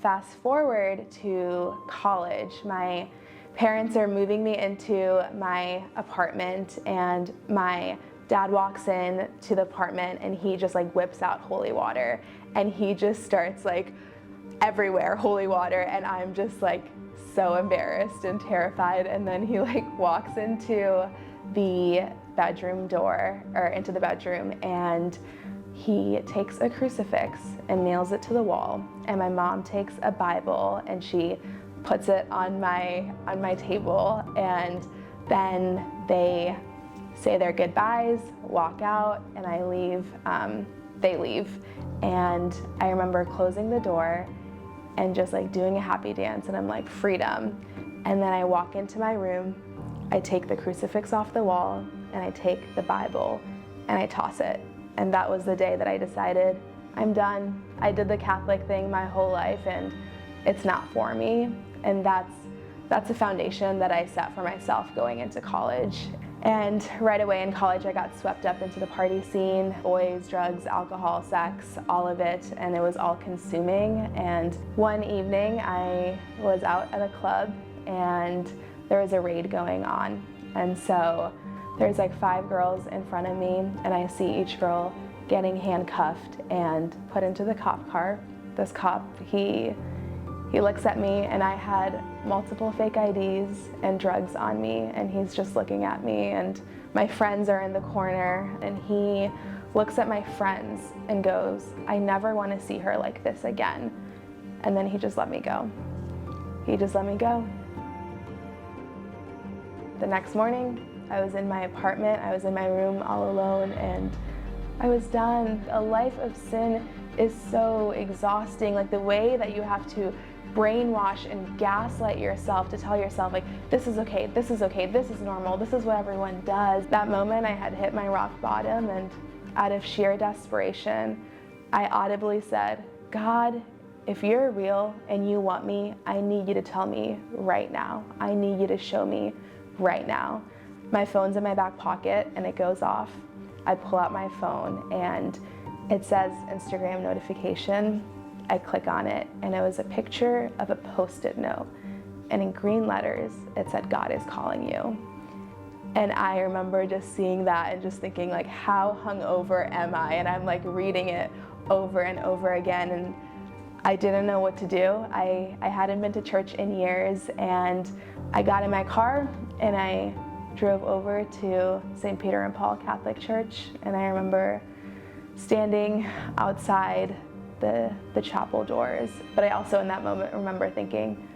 fast forward to college. My parents are moving me into my apartment, and my dad walks in to the apartment and he just like whips out holy water, and he just starts like everywhere holy water, and I'm just like so embarrassed and terrified. And then he like walks into the bedroom door, or into the bedroom, and he takes a crucifix and nails it to the wall. And my mom takes a Bible and she puts it on my table, and then they say their goodbyes, walk out, and I leave. They leave, and I remember closing the door and just like doing a happy dance, and I'm like, freedom. And then I walk into my room, I take the crucifix off the wall, and I take the Bible and I toss it. And that was the day that I decided, I'm done. I did the Catholic thing my whole life and it's not for me. And that's a foundation that I set for myself going into college. And right away in college, I got swept up into the party scene, boys, drugs, alcohol, sex, all of it, and it was all consuming. And one evening I was out at a club and there was a raid going on. And so there's like 5 girls in front of me, and I see each girl getting handcuffed and put into the cop car. This cop, he looks at me, and I had multiple fake IDs and drugs on me, and he's just looking at me, and my friends are in the corner, and he looks at my friends and goes, I never want to see her like this again. And then he just let me go. He just let me go. The next morning, I was in my apartment, I was in my room all alone, and I was done. A life of sin is so exhausting. Like the way that you have to brainwash and gaslight yourself to tell yourself like, this is okay, this is okay, this is normal, this is what everyone does. That moment I had hit my rock bottom, and out of sheer desperation, I audibly said, God, if you're real and you want me, I need you to tell me right now. I need you to show me right now. My phone's in my back pocket and it goes off. I pull out my phone and it says Instagram notification. I click on it, and it was a picture of a Post-it note, and in green letters it said, God is calling you. And I remember just seeing that and just thinking like, how hungover am I? And I'm like reading it over and over again, and I didn't know what to do. I hadn't been to church in years, and I got in my car and I drove over to St. Peter and Paul Catholic Church, and I remember standing outside the chapel doors. But I also in that moment remember thinking,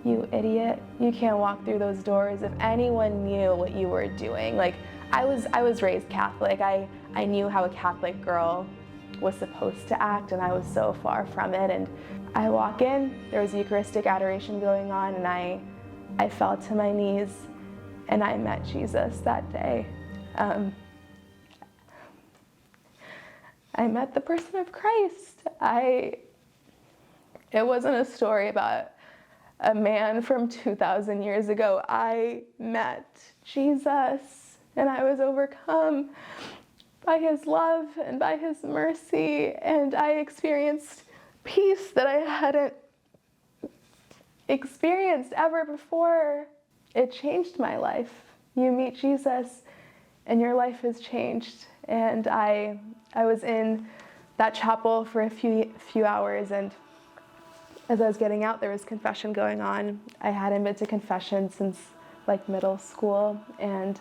you idiot, you can't walk through those doors. If anyone knew what you were doing, like I was raised Catholic. I knew how a Catholic girl was supposed to act, and I was so far from it. And I walk in, there was Eucharistic adoration going on, and I fell to my knees and I met Jesus that day. I met the person of Christ. It wasn't a story about a man from 2,000 years ago. I met Jesus, and I was overcome by his love and by his mercy, and I experienced peace that I hadn't experienced ever before. It changed my life. You meet Jesus, and your life has changed. And I was in that chapel for a few hours, and as I was getting out, there was confession going on. I hadn't been to confession since like middle school, and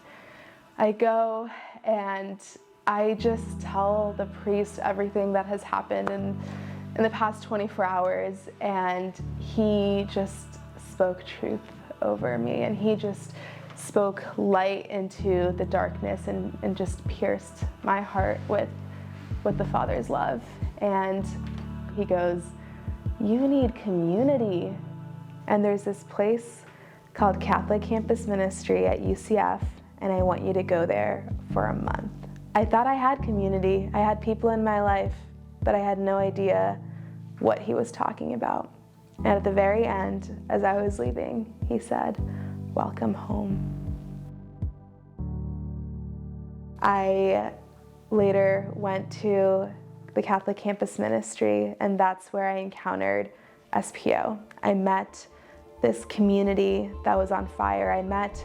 I go and I just tell the priest everything that has happened in the past 24 hours, and he just spoke truth over me, and he just spoke light into the darkness and just pierced my heart with the Father's love. And he goes, you need community. And there's this place called Catholic Campus Ministry at UCF, and I want you to go there for a month. I thought I had community. I had people in my life, but I had no idea what he was talking about. And at the very end, as I was leaving, he said, welcome home. I later went to the Catholic Campus Ministry, and that's where I encountered SPO. I met this community that was on fire. I met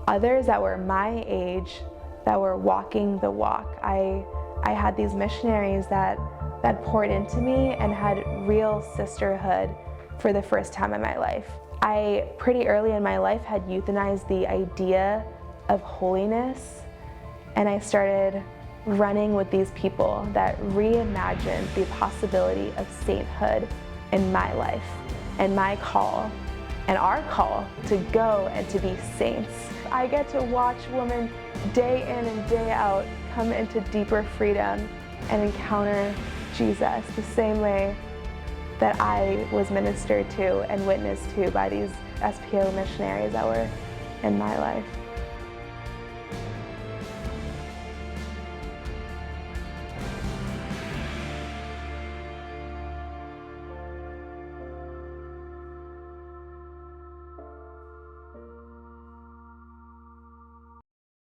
others that were my age that were walking the walk. I had these missionaries that poured into me and had real sisterhood for the first time in my life. I, pretty early in my life, had euthanized the idea of holiness, and I started running with these people that reimagined the possibility of sainthood in my life and my call and our call to go and to be saints. I get to watch women day in and day out come into deeper freedom and encounter Jesus the same way that I was ministered to and witnessed to by these SPO missionaries that were in my life.